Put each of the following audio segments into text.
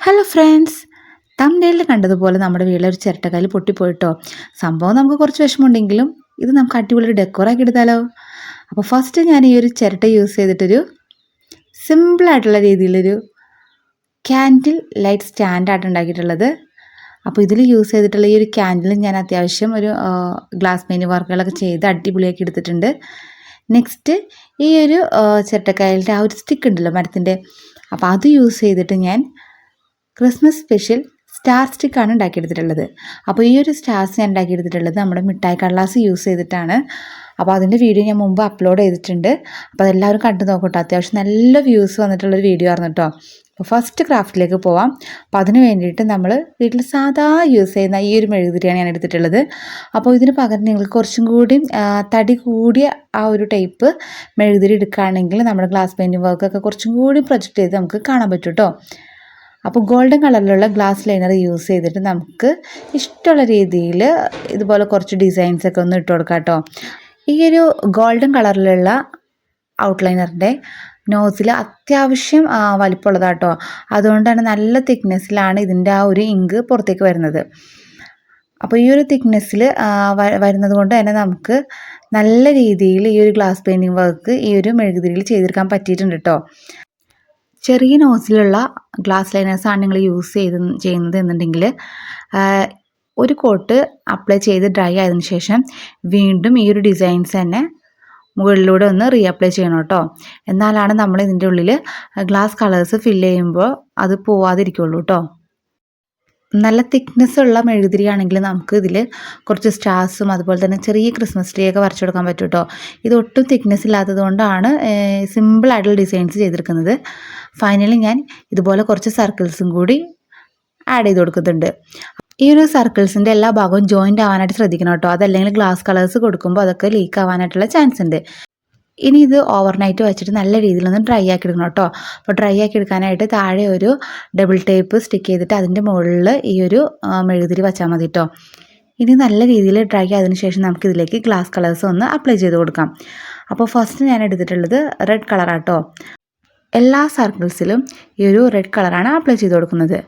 Hello friends, തംബ്നെയിലിൽ കണ്ടതുപോലെ നമ്മുടെ വീട്ടിലൊരു ചിരട്ടക്കല്ല് പൊട്ടിപ്പോയിട്ടോ. സംഭവം നമുക്ക് കുറച്ച് വിഷമമുണ്ടെങ്കിലും ഇത് നമുക്ക് അടിപൊളി ഒരു ഡെക്കോറാക്കി എടുത്താലോ. അപ്പോൾ ഫസ്റ്റ് ഞാൻ ഈ ഒരു ചിരട്ട യൂസ് ചെയ്തിട്ടൊരു സിമ്പിളായിട്ടുള്ള രീതിയിലൊരു ക്യാൻഡിൽ ലൈറ്റ് സ്റ്റാൻഡായിട്ട് ഉണ്ടാക്കിയിട്ടുള്ളത്. അപ്പോൾ ഇതിൽ യൂസ് ചെയ്തിട്ടുള്ള ഈ ഒരു ക്യാൻഡിൽ ഞാൻ അത്യാവശ്യം ഒരു ഗ്ലാസ് പെയിൻറ് വർക്കുകളൊക്കെ ചെയ്ത് അടിപൊളിയാക്കി എടുത്തിട്ടുണ്ട്. നെക്സ്റ്റ് ഈ ഒരു ചിരട്ടക്കായലിൻ്റെ ആ ഒരു സ്റ്റിക്ക് ഉണ്ടല്ലോ മരത്തിൻ്റെ, അപ്പോൾ അത് യൂസ് ചെയ്തിട്ട് ഞാൻ ക്രിസ്മസ് സ്പെഷ്യൽ സ്റ്റാർ സ്റ്റിക്കാണ് ഉണ്ടാക്കിയെടുത്തിട്ടുള്ളത്. അപ്പോൾ ഈ ഒരു സ്റ്റാർസ് ഞാൻ ഉണ്ടാക്കിയെടുത്തിട്ടുള്ളത് നമ്മുടെ മിഠായി കടലാസ് യൂസ് ചെയ്തിട്ടാണ്. അപ്പോൾ അതിൻ്റെ വീഡിയോ ഞാൻ മുമ്പ് അപ്ലോഡ് ചെയ്തിട്ടുണ്ട്. അപ്പോൾ അതെല്ലാവരും കണ്ടു നോക്കട്ടോ. അത്യാവശ്യം നല്ല വ്യൂസ് വന്നിട്ടുള്ളൊരു വീഡിയോ ആയിരുന്നു കേട്ടോ. അപ്പോൾ ഫസ്റ്റ് ക്രാഫ്റ്റിലേക്ക് പോവാം. അപ്പോൾ അതിന് വേണ്ടിയിട്ട് നമ്മൾ വീട്ടിൽ സാധാ യൂസ് ചെയ്യുന്ന ഈ ഒരു മെഴുകുതിരിയാണ് ഞാൻ എടുത്തിട്ടുള്ളത്. അപ്പോൾ ഇതിന് പകരം നിങ്ങൾക്ക് കുറച്ചും കൂടി തടി കൂടിയ ആ ഒരു ടൈപ്പ് മെഴുകുതിരി എടുക്കുകയാണെങ്കിൽ നമ്മുടെ ഗ്ലാസ് പെയിൻറ്റിംഗ് വർക്കൊക്കെ കുറച്ചും കൂടി പ്രൊജക്റ്റ് ചെയ്ത് നമുക്ക് കാണാൻ പറ്റും കേട്ടോ. അപ്പോൾ ഗോൾഡൻ കളറിലുള്ള ഗ്ലാസ് ലൈനർ യൂസ് ചെയ്തിട്ട് നമുക്ക് ഇഷ്ടമുള്ള രീതിയിൽ ഇതുപോലെ കുറച്ച് ഡിസൈൻസൊക്കെ ഒന്ന് ഇട്ട് കൊടുക്കാം കേട്ടോ. ഈ ഒരു ഗോൾഡൻ കളറിലുള്ള ഔട്ട്ലൈനറിൻ്റെ നോസിൽ അത്യാവശ്യം വലിപ്പമുള്ളതാട്ടോ. അതുകൊണ്ടാണ് നല്ല തിക്നെസ്സിലാണ് ഇതിൻ്റെ ആ ഒരു ഇങ്ക് പുറത്തേക്ക് വരുന്നത്. അപ്പോൾ ഈ ഒരു തിക്നെസ്സിൽ വരുന്നത് കൊണ്ട് തന്നെ നമുക്ക് നല്ല രീതിയിൽ ഈ ഒരു ഗ്ലാസ് പെയിൻറ്റിംഗ് വർക്ക് ഈ ഒരു മെഴുകുതിരിയിൽ ചെയ്തെടുക്കാൻ പറ്റിയിട്ടുണ്ട് കേട്ടോ. ചെറിയ നോസിലുള്ള ഗ്ലാസ് ലൈനേഴ്സാണ് നിങ്ങൾ യൂസ് ചെയ്യുന്നത് എന്നുണ്ടെങ്കിൽ ഒരു കോട്ട് അപ്ലൈ ചെയ്ത് ഡ്രൈ ആയതിനു ശേഷം വീണ്ടും ഈ ഒരു ഡിസൈൻസ് തന്നെ മുകളിലൂടെ ഒന്ന് റീഅപ്ലൈ ചെയ്യണം കേട്ടോ. എന്നാലാണ് നമ്മൾ ഇതിൻ്റെ ഉള്ളിൽ ഗ്ലാസ് കളേഴ്സ് ഫില്ല് ചെയ്യുമ്പോൾ അത് പോവാതിരിക്കുള്ളൂ കേട്ടോ. നല്ല തിക്നെസ് ഉള്ള മെഴുകുതിരിയാണെങ്കിൽ നമുക്ക് ഇതിൽ കുറച്ച് സ്റ്റാർസും അതുപോലെ തന്നെ ചെറിയ ക്രിസ്മസ് ട്രീ ഒക്കെ വരച്ചു കൊടുക്കാൻ പറ്റും കേട്ടോ. ഇത് ഒട്ടും തിക്നെസ് ഇല്ലാത്തത് കൊണ്ടാണ് സിമ്പിളായിട്ടുള്ള ഡിസൈൻസ് ചെയ്തെടുക്കുന്നത്. ഫൈനലി ഞാൻ ഇതുപോലെ കുറച്ച് സർക്കിൾസും കൂടി ആഡ് ചെയ്ത് കൊടുക്കുന്നുണ്ട്. ഈ ഒരു സർക്കിൾസിൻ്റെ എല്ലാ ഭാഗവും ജോയിൻ്റ് ആവാനായിട്ട് ശ്രദ്ധിക്കണം കേട്ടോ. അതല്ലെങ്കിൽ ഗ്ലാസ് കളേഴ്സ് കൊടുക്കുമ്പോൾ അതൊക്കെ ലീക്ക് ആവാനായിട്ടുള്ള ചാൻസ് ഉണ്ട്. ഇനി ഇത് ഓവർനൈറ്റ് വെച്ചിട്ട് നല്ല രീതിയിലൊന്ന് ഡ്രൈ ആക്കി എടുക്കണം കേട്ടോ. അപ്പോൾ ഡ്രൈ ആക്കി എടുക്കാനായിട്ട് താഴെ ഒരു ഡബിൾ ടേപ്പ് സ്റ്റിക്ക് ചെയ്തിട്ട് അതിൻ്റെ മുകളിൽ ഈ ഒരു മെഴുകുതിരി വെച്ചാൽ മതി കേട്ടോ. ഇനി നല്ല രീതിയിൽ ഡ്രൈ ആയതിനു ശേഷം നമുക്കിതിലേക്ക് ഗ്ലാസ് കളേഴ്സ് ഒന്ന് അപ്ലൈ ചെയ്ത് കൊടുക്കാം. അപ്പോൾ ഫസ്റ്റ് ഞാൻ എടുത്തിട്ടുള്ളത് റെഡ് കളറാട്ടോ. എല്ലാ സർക്കിൾസിലും ഈ ഒരു റെഡ് കളറാണ് അപ്ലൈ ചെയ്ത് കൊടുക്കുന്നത്.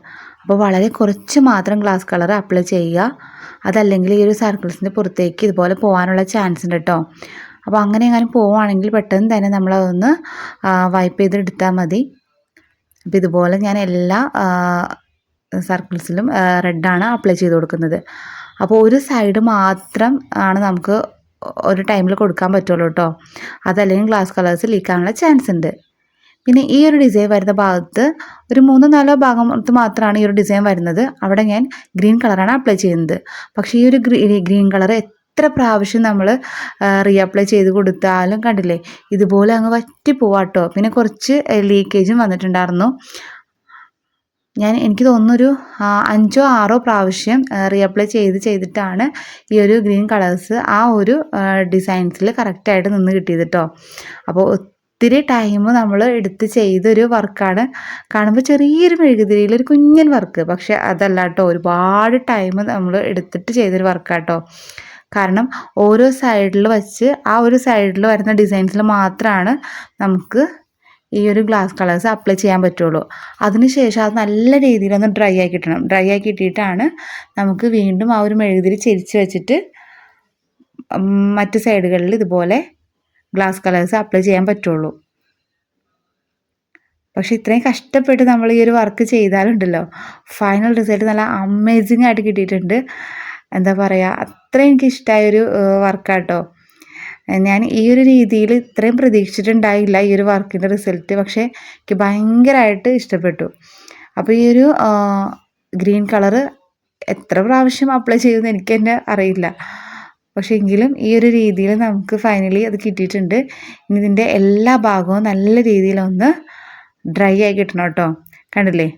അപ്പോൾ വളരെ കുറച്ച് മാത്രം ഗ്ലാസ് കളർ അപ്ലൈ ചെയ്യുക. അതല്ലെങ്കിൽ ഈ ഒരു സർക്കിൾസിൻ്റെ പുറത്തേക്ക് ഇതുപോലെ പോകാനുള്ള ചാൻസ് ഉണ്ട് കേട്ടോ. അപ്പോൾ അങ്ങനെ എങ്ങാനും പോവുകയാണെങ്കിൽ പെട്ടെന്ന് തന്നെ നമ്മളതൊന്ന് വൈപ്പ് ചെയ്തെടുത്താൽ മതി. അപ്പോൾ ഇതുപോലെ ഞാൻ എല്ലാ സർക്കിൾസിലും റെഡാണ് അപ്ലൈ ചെയ്ത് കൊടുക്കുന്നത്. അപ്പോൾ ഒരു സൈഡ് മാത്രം ആണ് നമുക്ക് ഒരു ടൈമിൽ കൊടുക്കാൻ പറ്റുള്ളൂ കേട്ടോ. അതല്ലെങ്കിൽ ഗ്ലാസ് കളേഴ്സ് ലീക്കാനുള്ള ചാൻസ് ഉണ്ട്. പിന്നെ ഈ ഒരു ഡിസൈൻ വരുന്ന ഭാഗത്ത് ഒരു 3-4 ഭാഗത്ത് മാത്രമാണ് ഈ ഒരു ഡിസൈൻ വരുന്നത്. അവിടെ ഞാൻ ഗ്രീൻ കളറാണ് അപ്ലൈ ചെയ്യുന്നത്. പക്ഷേ ഈ ഒരു ഗ്രീൻ കളർ എത്ര പ്രാവശ്യം നമ്മൾ റീഅപ്ലൈ ചെയ്ത് കൊടുത്താലും കണ്ടില്ലേ ഇതുപോലെ അങ്ങ് വറ്റി പോവാട്ടോ. പിന്നെ കുറച്ച് ലീക്കേജും വന്നിട്ടുണ്ടായിരുന്നു. എനിക്ക് തോന്നുന്നൊരു 5-6 പ്രാവശ്യം റീഅപ്ലൈ ചെയ്തിട്ടാണ് ഈ ഒരു ഗ്രീൻ കളേഴ്സ് ആ ഒരു ഡിസൈൻസിൽ കറക്റ്റായിട്ട് നിന്ന് കിട്ടിയത് കേട്ടോ. അപ്പോൾ ഒത്തിരി ടൈം നമ്മൾ എടുത്ത് ചെയ്തൊരു വർക്കാണ്. കാണുമ്പോൾ ചെറിയൊരു മെഴുകുതിരിയിൽ ഒരു കുഞ്ഞൻ വർക്ക്, പക്ഷെ അതല്ല കേട്ടോ, ഒരുപാട് ടൈം നമ്മൾ എടുത്തിട്ട് ചെയ്തൊരു വർക്കാട്ടോ. കാരണം ഓരോ സൈഡിൽ വെച്ച് ആ ഒരു സൈഡിൽ വരുന്ന ഡിസൈൻസിൽ മാത്രമാണ് നമുക്ക് ഈ ഒരു ഗ്ലാസ് കളേഴ്സ് അപ്ലൈ ചെയ്യാൻ പറ്റുള്ളൂ. അതിനുശേഷം അത് നല്ല രീതിയിലൊന്ന് ഡ്രൈ ആക്കി കിട്ടണം. ഡ്രൈ ആക്കി കിട്ടിയിട്ടാണ് നമുക്ക് വീണ്ടും ആ ഒരു മെഴുകുതിരി ചെരിച്ച് വെച്ചിട്ട് മറ്റ് സൈഡുകളിൽ ഇതുപോലെ ഗ്ലാസ് കളേഴ്സ് അപ്ലൈ ചെയ്യാൻ പറ്റുള്ളൂ. പക്ഷേ ഇത്രയും കഷ്ടപ്പെട്ട് നമ്മൾ ഈ ഒരു വർക്ക് ചെയ്താലുണ്ടല്ലോ ഫൈനൽ റിസൾട്ട് നല്ല അമേസിങ് ആയിട്ട് കിട്ടിയിട്ടുണ്ട്. എന്താ പറയുക, അത്രയും എനിക്ക് ഇഷ്ടമായൊരു വർക്കാട്ടോ. ഞാൻ ഈ ഒരു രീതിയിൽ ഇത്രയും പ്രതീക്ഷിച്ചിട്ടുണ്ടായില്ല ഈ ഒരു വർക്കിൻ്റെ റിസൾട്ട്. പക്ഷേ എനിക്ക് ഭയങ്കരമായിട്ട് ഇഷ്ടപ്പെട്ടു. അപ്പോൾ ഈ ഒരു ഗ്രീൻ കളറ് എത്ര പ്രാവശ്യം അപ്ലൈ ചെയ്തെന്ന് എനിക്ക് തന്നെ അറിയില്ല. പക്ഷേ എങ്കിലും ഈ ഒരു രീതിയിൽ നമുക്ക് ഫൈനലി അത് കിട്ടിയിട്ടുണ്ട്. ഇനി ഇതിൻ്റെ എല്ലാ ഭാഗവും നല്ല രീതിയിലൊന്ന് ഡ്രൈ ആയി കിട്ടണം കേട്ടോ. കണ്ടില്ലേ,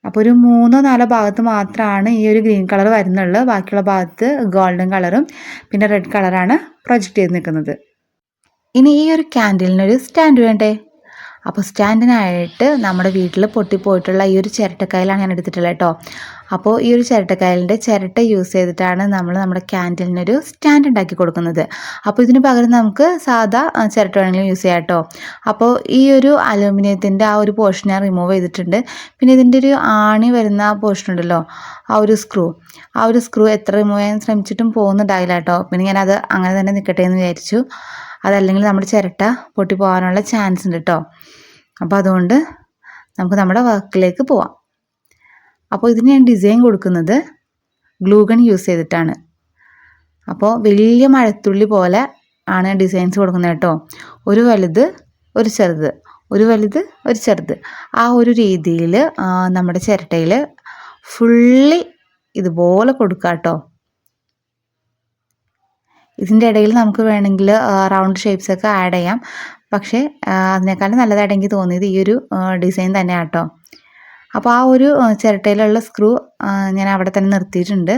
അപ്പോൾ ഒരു 3-4 ഭാഗത്ത് മാത്രമാണ് ഈ ഒരു ഗ്രീൻ കളർ വരുന്നുള്ളൂ. ബാക്കിയുള്ള ഭാഗത്ത് ഗോൾഡൻ കളറും പിന്നെ റെഡ് കളറാണ് പ്രൊജക്റ്റ് ചെയ്ത് നിൽക്കുന്നത്. ഇനി ഈ ഒരു ക്യാൻഡിലിനൊരു സ്റ്റാൻഡ് വേണ്ടേ. അപ്പോൾ സ്റ്റാൻഡിനായിട്ട് നമ്മുടെ വീട്ടിൽ പൊട്ടിപ്പോയിട്ടുള്ള ഈ ഒരു ചിരട്ടക്കയിലാണ് ഞാൻ എടുത്തിട്ടുള്ളത് കേട്ടോ. അപ്പോൾ ഈ ഒരു ചിരട്ടക്കയലിൻ്റെ ചിരട്ട യൂസ് ചെയ്തിട്ടാണ് നമ്മൾ നമ്മുടെ ക്യാൻഡിലിനൊരു സ്റ്റാൻഡ് ഉണ്ടാക്കി കൊടുക്കുന്നത്. അപ്പോൾ ഇതിന് പകരം നമുക്ക് സാധാ ചിരട്ട വേണമെങ്കിലും യൂസ് ചെയ്യാം കേട്ടോ. അപ്പോൾ ഈ ഒരു അലൂമിനിയത്തിൻ്റെ ആ ഒരു പോർഷൻ ഞാൻ റിമൂവ് ചെയ്തിട്ടുണ്ട്. പിന്നെ ഇതിൻ്റെ ഒരു ആണി വരുന്ന ആ പോർഷൻ ഉണ്ടല്ലോ, ആ ഒരു സ്ക്രൂ എത്ര റിമൂവ് ചെയ്യാൻ ശ്രമിച്ചിട്ടും പോകുന്നുണ്ടായില്ല കേട്ടോ. പിന്നെ ഞാനത് അങ്ങനെ തന്നെ നിൽക്കട്ടെ എന്ന് വിചാരിച്ചു. അതല്ലെങ്കിൽ നമ്മുടെ ചിരട്ട പൊട്ടി പോകാനുള്ള ചാൻസ് ഉണ്ട് കേട്ടോ. അപ്പോൾ അതുകൊണ്ട് നമുക്ക് നമ്മുടെ വർക്കിലേക്ക് പോവാം. അപ്പോൾ ഇതിന് ഞാൻ ഡിസൈൻ കൊടുക്കുന്നത് ഗ്ലൂ ഗൺ യൂസ് ചെയ്തിട്ടാണ്. അപ്പോൾ വലിയ മഴത്തുള്ളി പോലെ ആണ് ഡിസൈൻസ് കൊടുക്കുന്നത് കേട്ടോ. ഒരു വലുത് ഒരു ചെറുത്, ഒരു വലുത് ഒരു ചെറുത്, ആ ഒരു രീതിയിൽ നമ്മുടെ ചിരട്ടയിൽ ഫുള്ളി ഇതുപോലെ കൊടുക്കുക കേട്ടോ. ഇതിൻ്റെ ഇടയിൽ നമുക്ക് വേണമെങ്കിൽ റൗണ്ട് ഷേപ്സൊക്കെ ആഡ് ചെയ്യാം. പക്ഷേ അതിനേക്കാളും നല്ലതായിട്ട് എനിക്ക് തോന്നിയത് ഈ ഒരു ഡിസൈൻ തന്നെയാണ് കേട്ടോ. അപ്പോൾ ആ ഒരു ചിരട്ടയിലുള്ള സ്ക്രൂ ഞാൻ അവിടെ തന്നെ നിർത്തിയിട്ടുണ്ട്.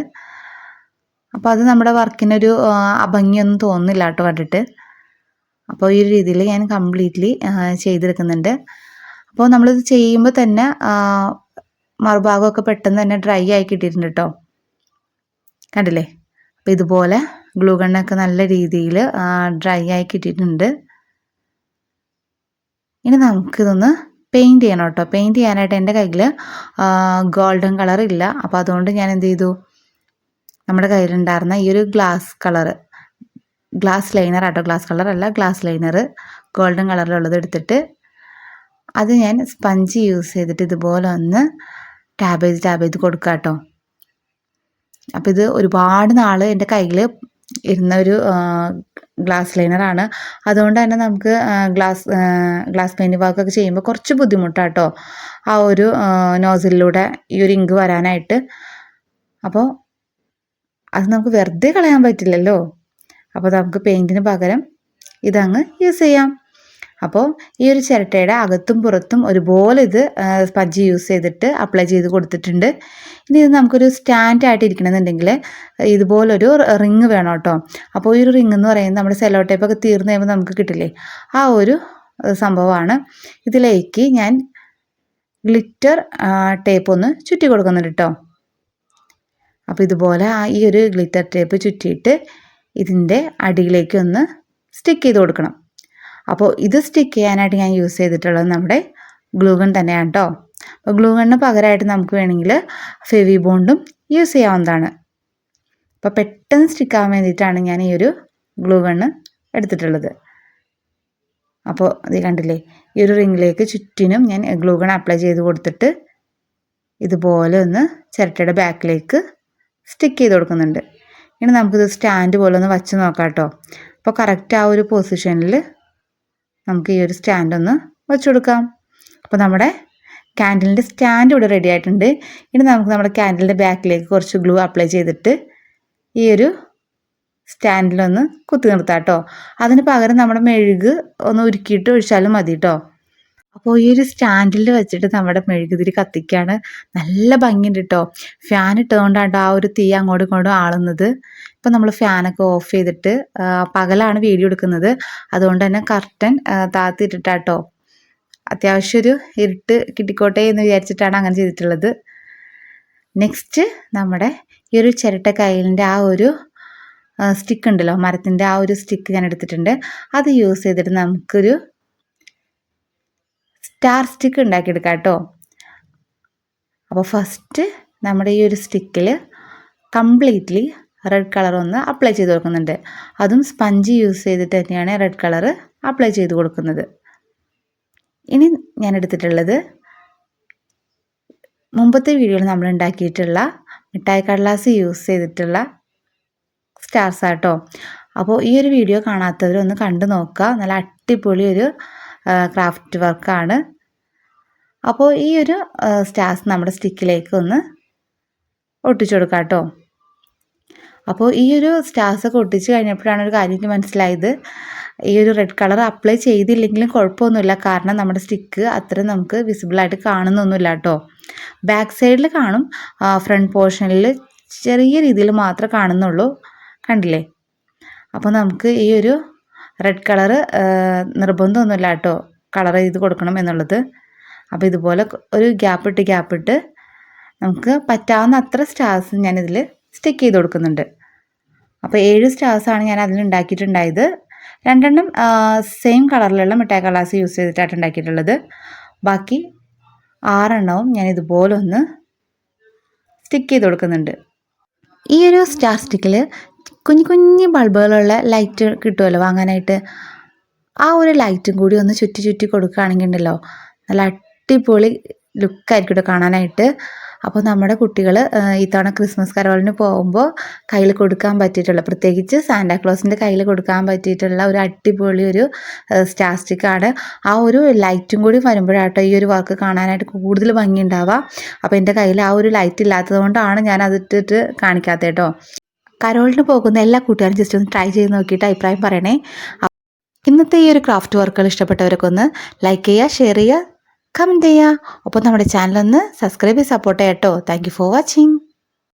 അപ്പോൾ അത് നമ്മുടെ വർക്കിനൊരു അഭംഗിയൊന്നും തോന്നുന്നില്ല കേട്ടോ കണ്ടിട്ട്. അപ്പോൾ ഈ ഒരു രീതിയിൽ ഞാൻ കംപ്ലീറ്റ്ലി ചെയ്തെടുക്കുന്നുണ്ട്. അപ്പോൾ നമ്മളിത് ചെയ്യുമ്പോൾ തന്നെ മറുഭാഗമൊക്കെ പെട്ടെന്ന് തന്നെ ഡ്രൈ ആയി കിട്ടിയിട്ടുണ്ട് കേട്ടോ. കണ്ടില്ലേ? അപ്പോൾ ഇതുപോലെ ഗ്ലൂ ഗണ്ണൊക്കെ നല്ല രീതിയിൽ ഡ്രൈ ആയി കിട്ടിയിട്ടുണ്ട്. ഇനി നമുക്കിതൊന്ന് പെയിൻറ്റ് ചെയ്യണം കേട്ടോ. പെയിൻറ്റ് ചെയ്യാനായിട്ട് എൻ്റെ കയ്യിൽ ഗോൾഡൻ കളർ ഇല്ല. അപ്പോൾ അതുകൊണ്ട് ഞാൻ എന്ത് ചെയ്തു, നമ്മുടെ കയ്യിലുണ്ടായിരുന്ന ഈ ഒരു ഗ്ലാസ് ലൈനർ ആട്ടോ, ഗ്ലാസ് കളർ അല്ല, ഗ്ലാസ് ലൈനർ ഗോൾഡൻ കളറിലുള്ളത് എടുത്തിട്ട് അത് ഞാൻ സ്പഞ്ച് യൂസ് ചെയ്തിട്ട് ഇതുപോലെ ഒന്ന് ടാബ് ചെയ്ത് കൊടുക്കുക കേട്ടോ. അപ്പോൾ ഇത് ഒരുപാട് നാൾ എൻ്റെ കയ്യിൽ ഇരുന്ന ഒരു ഗ്ലാസ് ലൈനറാണ്. അതുകൊണ്ട് തന്നെ നമുക്ക് ഗ്ലാസ് പെയിൻറ്റ് വർക്കൊക്കെ ചെയ്യുമ്പോൾ കുറച്ച് ബുദ്ധിമുട്ടാട്ടോ ആ ഒരു നോസിലൂടെ ഈ ഒരു ഇങ്ക് വരാനായിട്ട്. അപ്പോൾ അത് നമുക്ക് വെറുതെ കളയാൻ പറ്റില്ലല്ലോ. അപ്പോൾ നമുക്ക് പെയിൻറ്റിന് പകരം ഇതങ്ങ് യൂസ് ചെയ്യാം. അപ്പോൾ ഈ ഒരു ചിരട്ടയുടെ അകത്തും പുറത്തും ഒരുപോലെ ഇത് സ്പഞ്ച് യൂസ് ചെയ്തിട്ട് അപ്ലൈ ചെയ്ത് കൊടുത്തിട്ടുണ്ട്. ഇനി ഇത് നമുക്കൊരു സ്റ്റാൻഡായിട്ട് ഇരിക്കണമെന്നുണ്ടെങ്കിൽ ഇതുപോലൊരു റിങ് വേണം കേട്ടോ. അപ്പോൾ ഈ ഒരു റിങ് എന്ന് പറയുന്നത് നമ്മുടെ സെല്ലോ ടേപ്പൊക്കെ തീർന്നു കഴിയുമ്പോൾ നമുക്ക് കിട്ടില്ലേ, ആ ഒരു സംഭവമാണ്. ഇതിലേക്ക് ഞാൻ ഗ്ലിറ്റർ ടേപ്പ് ഒന്ന് ചുറ്റി കൊടുക്കുന്നുണ്ട് കേട്ടോ. അപ്പോൾ ഇതുപോലെ ഈ ഒരു ഗ്ലിറ്റർ ടേപ്പ് ചുറ്റിയിട്ട് ഇതിൻ്റെ അടിയിലേക്ക് ഒന്ന് സ്റ്റിക്ക് ചെയ്ത് കൊടുക്കണം. അപ്പോൾ ഇത് സ്റ്റിക്ക് ചെയ്യാനായിട്ട് ഞാൻ യൂസ് ചെയ്തിട്ടുള്ളത് നമ്മുടെ ഗ്ലൂ ഗൺ തന്നെയാണ് കേട്ടോ. അപ്പോൾ ഗ്ലൂ ഗണ്ണിന് പകരമായിട്ട് നമുക്ക് വേണമെങ്കിൽ ഫെവി ബോണ്ടും യൂസ് ചെയ്യാവുന്നതാണ്. അപ്പോൾ പെട്ടെന്ന് സ്റ്റിക്ക് ആവാൻ വേണ്ടിയിട്ടാണ് ഞാൻ ഈ ഒരു ഗ്ലൂ ഗണ്ണ് എടുത്തിട്ടുള്ളത്. അപ്പോൾ ഇത് കണ്ടില്ലേ, ഈ ഒരു റിങ്ങിലേക്ക് ചുറ്റിനും ഞാൻ ഗ്ലൂ ഗൺ അപ്ലൈ ചെയ്ത് കൊടുത്തിട്ട് ഇതുപോലെ ഒന്ന് ചിരട്ടയുടെ ബാക്കിലേക്ക് സ്റ്റിക്ക് ചെയ്ത് കൊടുക്കുന്നുണ്ട്. ഇനി നമുക്കിത് സ്റ്റാൻഡ് പോലെ ഒന്ന് വച്ച് നോക്കാം കേട്ടോ. അപ്പോൾ കറക്റ്റ് ആ ഒരു പൊസിഷനിൽ നമുക്ക് ഈ ഒരു സ്റ്റാൻഡ് ഒന്ന് വെച്ച് കൊടുക്കാം. അപ്പോൾ നമ്മുടെ ക്യാൻഡിലിൻ്റെ സ്റ്റാൻഡ് ഇവിടെ റെഡി ആയിട്ടുണ്ട്. ഇനി നമുക്ക് നമ്മുടെ ക്യാൻഡിലിൻ്റെ ബാക്കിലേക്ക് കുറച്ച് ഗ്ലൂ അപ്ലൈ ചെയ്തിട്ട് ഈ ഒരു സ്റ്റാൻഡിലൊന്ന് കുത്തി നിർത്താം കേട്ടോ. അതിന് പകരം നമ്മുടെ മെഴുക് ഒന്ന് ഉരുക്കിയിട്ട് ഒഴിച്ചാലും മതി കേട്ടോ. അപ്പോൾ ഈ ഒരു സ്റ്റാൻഡിൽ വെച്ചിട്ട് നമ്മുടെ മെഴുകുതിരി കത്തിക്കാണ് നല്ല ഭംഗിയുണ്ട് കേട്ടോ. ഫാൻ ഇട്ടുകൊണ്ടാണ് ആ ഒരു തീ അങ്ങോട്ടും ഇങ്ങോട്ടും ആളുന്നത്. ഇപ്പം നമ്മൾ ഫാനൊക്കെ ഓഫ് ചെയ്തിട്ട് പകലാണ് വീഡിയോ എടുക്കുന്നത്. അതുകൊണ്ട് തന്നെ കർട്ടൻ താത്തിയിട്ടിട്ടാട്ടോ. അത്യാവശ്യം ഒരു ഇരുട്ട് കിട്ടിക്കോട്ടെ എന്ന് വിചാരിച്ചിട്ടാണ് അങ്ങനെ ചെയ്തിട്ടുള്ളത്. നെക്സ്റ്റ് നമ്മുടെ ഈ ഒരു ചിരട്ടക്കയലിൻ്റെ ആ ഒരു സ്റ്റിക്ക് ഉണ്ടല്ലോ, മരത്തിൻ്റെ ആ ഒരു സ്റ്റിക്ക് ഞാൻ എടുത്തിട്ടുണ്ട്. അത് യൂസ് ചെയ്തിട്ട് നമുക്കൊരു സ്റ്റാർ സ്റ്റിക്ക് ഉണ്ടാക്കിയെടുക്കാം കേട്ടോ. അപ്പോൾ ഫസ്റ്റ് നമ്മുടെ ഈ ഒരു സ്റ്റിക്കിൽ കംപ്ലീറ്റ്ലി റെഡ് കളർ ഒന്ന് അപ്ലൈ ചെയ്ത് കൊടുക്കുന്നുണ്ട്. അതും സ്പഞ്ച് യൂസ് ചെയ്തിട്ട് തന്നെയാണ് റെഡ് കളർ അപ്ലൈ ചെയ്ത് കൊടുക്കുന്നത്. ഇനി ഞാൻ എടുത്തിട്ടുള്ളത് മുമ്പത്തെ വീഡിയോയിൽ നമ്മൾ ഉണ്ടാക്കിയിട്ടുള്ള മിഠായി കടലാസ് യൂസ് ചെയ്തിട്ടുള്ള സ്റ്റാർസ് ആട്ടോ. അപ്പോൾ ഈ ഒരു വീഡിയോ കാണാത്തവരൊന്ന് കണ്ടു നോക്കുക. നല്ല അടിപൊളി ഒരു ക്രാഫ്റ്റ് വർക്കാണ്. അപ്പോൾ ഈ ഒരു സ്റ്റാർസ് നമ്മുടെ സ്റ്റിക്കിലേക്ക് ഒന്ന് ഒട്ടിച്ചു കൊടുക്കാം കേട്ടോ. അപ്പോൾ ഈ ഒരു സ്റ്റാർസൊക്കെ ഒട്ടിച്ച് കഴിഞ്ഞപ്പോഴാണ് ഒരു കാര്യം എനിക്ക് മനസ്സിലായത്, ഈ ഒരു റെഡ് കളർ അപ്ലൈ ചെയ്തില്ലെങ്കിലും കുഴപ്പമൊന്നുമില്ല. കാരണം നമ്മുടെ സ്റ്റിക്ക് അത്ര നമുക്ക് വിസിബിളായിട്ട് കാണുന്നൊന്നുമില്ല കേട്ടോ. ബാക്ക് സൈഡിൽ കാണും, ഫ്രണ്ട് പോർഷനിൽ ചെറിയ രീതിയിൽ മാത്രമേ കാണുന്നുള്ളൂ. കണ്ടില്ലേ? അപ്പോൾ നമുക്ക് ഈ ഒരു റെഡ് കളറ് നിർബന്ധമൊന്നുമില്ല കേട്ടോ കളർ ചെയ്ത് കൊടുക്കണം എന്നുള്ളത്. അപ്പോൾ ഇതുപോലെ ഒരു ഗ്യാപ്പിട്ട് നമുക്ക് പറ്റാവുന്ന അത്ര സ്റ്റാർസ് ഞാനിതിൽ സ്റ്റിക്ക് ചെയ്ത് കൊടുക്കുന്നുണ്ട്. അപ്പോൾ 7 സ്റ്റാർസാണ് ഞാൻ അതിൽ ഉണ്ടാക്കിയിട്ടുണ്ടായത്. 2 സെയിം കളറിലുള്ള മിഠായി കളേഴ്സ് യൂസ് ചെയ്തിട്ടാണ് ഉണ്ടാക്കിയിട്ടുള്ളത്. ബാക്കി 6 ഞാൻ ഇതുപോലെ ഒന്ന് സ്റ്റിക്ക് ചെയ്ത് കൊടുക്കുന്നുണ്ട്. ഈ ഒരു സ്റ്റാർ സ്റ്റിക്കിൽ കുഞ്ഞു കുഞ്ഞു ബൾബുകളുള്ള ലൈറ്റ് കിട്ടുമല്ലോ വാങ്ങാനായിട്ട്. ആ ഒരു ലൈറ്റും കൂടി ഒന്ന് ചുറ്റി ചുറ്റി കൊടുക്കുകയാണെങ്കിൽ ഉണ്ടല്ലോ നല്ല അടിപൊളി ലുക്കായിരിക്കും കേട്ടോ കാണാനായിട്ട്. അപ്പോൾ നമ്മുടെ കുട്ടികൾ ഇത്തവണ ക്രിസ്മസ് കരോളിന് പോകുമ്പോൾ കയ്യിൽ കൊടുക്കാൻ പറ്റിയിട്ടുള്ള, പ്രത്യേകിച്ച് സാന്റാക്ലോസിൻ്റെ കയ്യിൽ കൊടുക്കാൻ പറ്റിയിട്ടുള്ള ഒരു അടിപൊളി ഒരു സ്റ്റാർ സ്റ്റിക്കാണ്. ആ ഒരു ലൈറ്റും കൂടി വരുമ്പോഴാട്ടോ ഈ ഒരു വർക്ക് കാണാനായിട്ട് കൂടുതൽ ഭംഗി ഉണ്ടാവുക. അപ്പോൾ എൻ്റെ കയ്യിൽ ആ ഒരു ലൈറ്റ് ഇല്ലാത്തത് കൊണ്ടാണ് ഞാൻ അതിട്ടിട്ട് കാണിക്കാത്തത് കേട്ടോ. കരോളിന് പോകുന്ന എല്ലാ കൂട്ടുകാരും ജസ്റ്റ് ഒന്ന് ട്രൈ ചെയ്ത് നോക്കിയിട്ട് അഭിപ്രായം പറയണേ. ഇന്നത്തെ ഈ ഒരു ക്രാഫ്റ്റ് വർക്കുകൾ ഇഷ്ടപ്പെട്ടവരൊക്കെ ഒന്ന് ലൈക്ക് ചെയ്യുക, ഷെയർ ചെയ്യുക, കമൻറ്റ് ചെയ്യുക. ഒപ്പം നമ്മുടെ ചാനലൊന്ന് സബ്സ്ക്രൈബ് ചെയ്ത് സപ്പോർട്ട് ചെയ്യാം കേട്ടോ. Thank you for watching.